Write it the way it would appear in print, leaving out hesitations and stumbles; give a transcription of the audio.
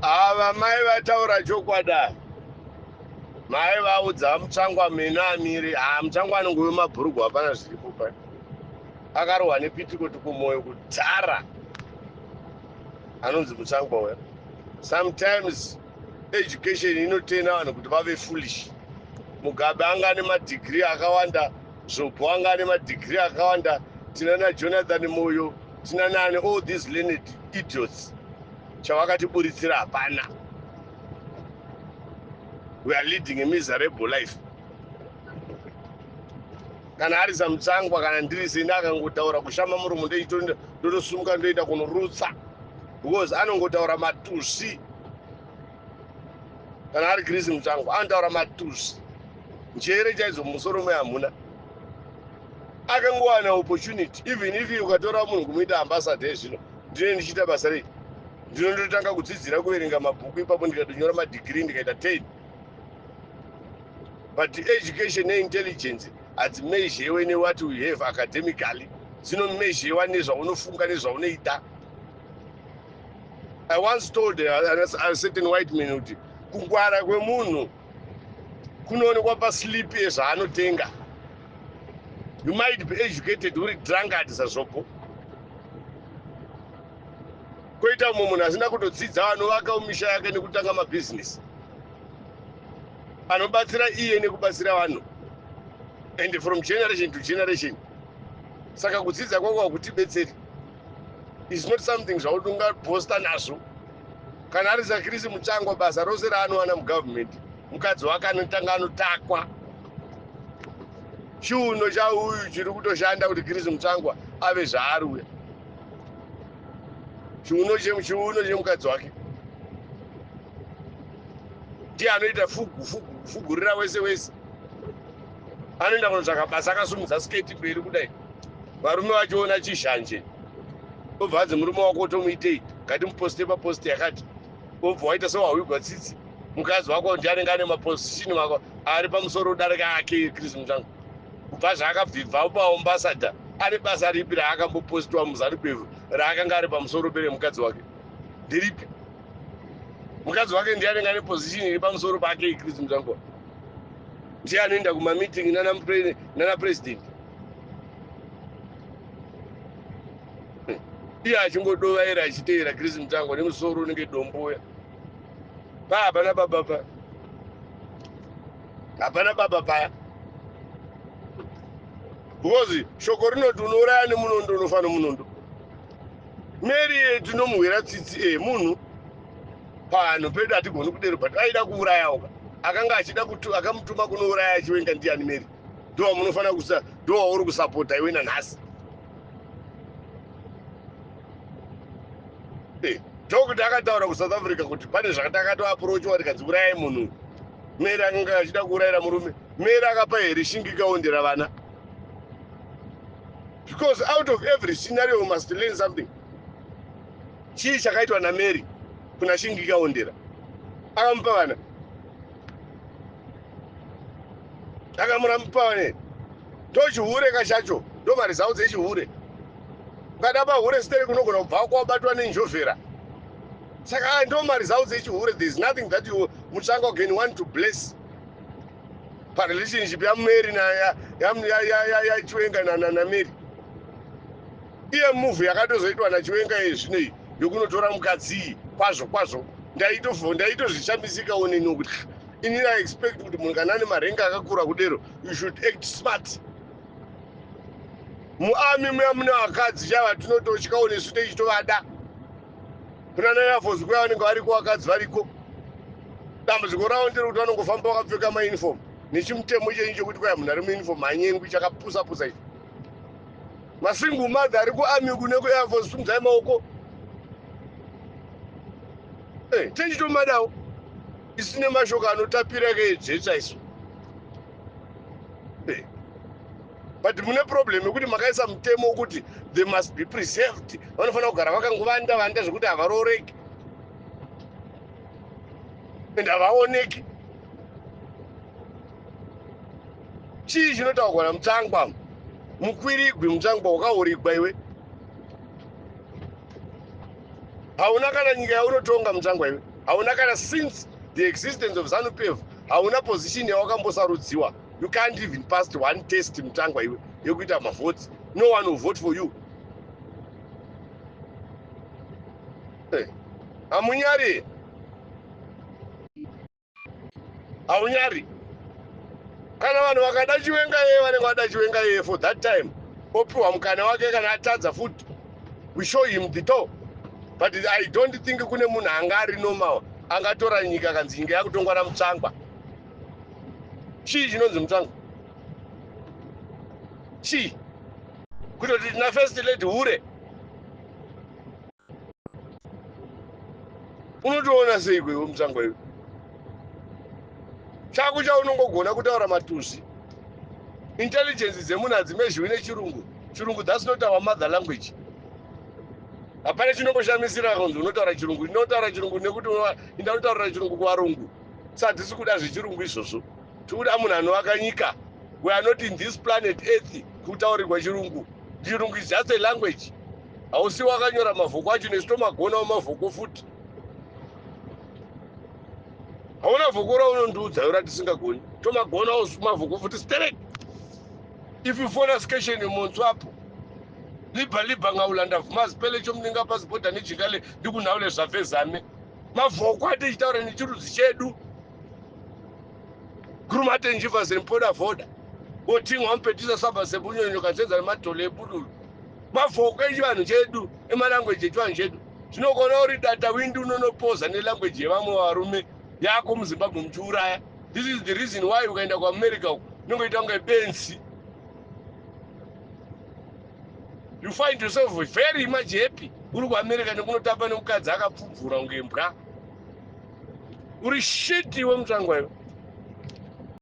ava mai vataura chokwada. Mai vaudza Mutsangwa mina amire. Mutsangwa anongove mabhurugwa hapana zviripo pai. Akarohwa nepitikoti kumoyo kudzara. Anonzi Mutsangwa uya. Sometimes education inotena vanhu kuti vave foolish. Mugabe anga nemadhigiri akawanda, Zvobo anga nemadhigiri akawanda, tinana Jonathan Moyo, tinana all these learned idiots. Chavakatiburitsira hapana. We are leading a miserable life. Kana ari Mutsangwa kana ndiri seni akangotaura kushama muromo ndotosumuka ndoita kunorutsa. Because anongotaura matusi. Kana ari Chris Mutsangwa anotaura matusi. Njere chaidzo musoro mehamuna. Akangowana opportunity. Even if ukatora munhu kumuita ambassador zvino, ndine ndichita basa rei. Ndinondotanga kudzidzira kuverenga mabhuku ipapo ndikatonyora madhigiri ndikaita 10. But education neintelligence hadzimezhewe newhat we have academically. Dzinomezhewa nezvaunofunga nezvaunoita. I once told a certain white man kuti kungwara kwemunhu kunoonekwa pasilipi yezvaanotenga. You might be educated uri drunkard saZvobo. Koita mumwe munhu asina kutodzidza anovaka misha yake nekutanga mabhizinesi. Anobatsira iye nekubatsira vanhu. And from generation to generation. Saka kudzidza kwako kutibetseri. Is not something zvaungabosta nazvo. Kana ari Chris Mutsangwa basa rose raanowana mugovernment, mukadzi wake anotanga anotakwa. Chiuno chauyu chiri kutoshanda kuti Chris Mutsangwa ave zvaari uya. Chiuno chemukadzi wake. Ndiye anoita fugurira wese. Anoenda kunotsvaka basa akasumudza sketi mberi kudai. Varume vachiona chizhanje. Obva adzi murume wako utomuitei. Ngatimuposte paposti yakati. Obva waita sewahwigwa tsitsi. Mukadzi wako ndiye anenge ane maposition wako ari pamusoro udarika ake Chris Mutsangwa. Kubva zvaakabvibva upaambassador. Ane basa ripi raakambopostwa muZanu-PF raakanga ari pamusoro pere mukadzi wake. Ndiripi? Mukadzi wake ndiye anenge ane position iri pamusoro pake Chris Mutsangwa. Ndiye anoenda kumameeting nana president. Iye achingodovaira achiteera Chris Mutsangwa nemusoro unenge domboya. Hapana baba paya. Hapana baba paya. Because shoko rinoti unouraya nemunondo unofana munondo. Mary tinomuhwera tsitsi munhu panhu pedu hatigoni kudero but aida kuurayawo. Akanga achida akamutuma kunouraya achiwenga ndiani Mary. Ndiwo munofana ndiwo uri kusapota iwe nanhasi. Ndokuti akataura kuSouth Africa kuti pane zvakatakato-approachwa rikadzi urayai munhu. Mary akanga achida kuurayira murume. Mary akapa here shingi ikaondera vana. Because out of every scenario you must learn something. Chii chakaitwa naMary kuna shingi ikaondera. Akamupa vana. Akamupa vana. Ndochihure kachacho. Ndo marizau dzechihure. Ukada pahure sitere kunogona kubva kwabatwa nenjovhera. Saka ndo marizau dzechihure. There is nothing that Mutsangwa can want to bless. Parelationship ya Mary ya Chiwenga na Mary. Iye move yakatozoitwa naChiwenga yezvinei yokunotora mukadzi kwazvo. Ndaitozvishamisika oneni kuti inini I expect kuti munhu kana ane marenga akakura kudero you should act smart. Muarmy muya mune vakadzi chava tinototyawo nesu tichitovada. Kunana Air Force kuya vanenge variko vakadzi variko. Dambudziko ravo nderekuti vanongofamba vakapfeka mauniform. Nechimutemo chenyu chekuti kwai munhu ari muuniform hanyengwi chakapusa ichi. Masingle mother ari kuarmy kune kuAir Force tumdzai maoko. Tichitomadawo. Isine mashoko anotapira kedzvetsa isu. But mune problem yekuti makaisa mutemo wekuti they must be preserved. Vanofana kugara vakangovanda zvekuti havarooreki. And havaoneki. Chii chinotaurwa naMutsangwa? Mukwirigwi Mutsangwa wakaurigwa iwe. hauna kana nyika yaunotonga mutsvangwa iwe, hauna kana since the existence of ZANU-PF, hauna position yawakambosarudziwa. You can't even pass one test mutsvangwa iwe yekuita mavotes. No one will vote for you. Hamunyari, haunyari. Kana vanhu vakada Chiwenga yeye vanenge vada Chiwenga yeye for that time, opiwa mukana wake kana atadza futi, we show him the door. But I don't think kune munhu anga ari normal angatora nyika kanzi nyika yakutongwa namutsvangwa. Chii chinonzi mutsvangwa? Chii? Kutoti tina first lady hure. Unotoona sei kwewe mutsvangwa iwe? Chako chaunongogona kutaura matusi. Intelligence dzemunhu hadzimezviwi nechirungu. Chirungu, that's not our mother language. Hapana chinongoshamisira kunzi unotaura chirungu. Ndinotaura chirungu nekuti ndinotaura chirungu kuvarungu. Saka tisi kuda zvechirungu izvozvo. Tikuda munhu anovaka nyika. We are not in this planet Earth kutaurirwa chirungu. Chirungu is just a language. Hausi wakanyora mavhoko acho nesu tomagonawo mavhoko futi. Hauna vhoko raunondiudza ura tisingagoni. Tomagonawo mavhoko futi straight. If you phone us question Montswapo, libha ngaulanda mazipele chomuninga pasipota nechikale ndikunhaule zvafezame. Mavhoko atichitaura nechirudzi chedu. Kurumate njiva zempoda voda. Otingwa mpetisa saba sebunyonyo kazenza nematole ebudulu. Mavhoko echivanhu chedu, emalanguage echivanhu chedu. Tinogona uri data windu unonopoza nelanguage yevamwe varume yako muZimbabwe muchiuraya. This is the reason why ukaenda kuAmerica unongoita kunge benzi. You find yourself very much happy. Uri kuAmerica nekunotamba nemukadzi akapfumvura kunge mbwa. Uri shit iwe mutsvangwa iwe.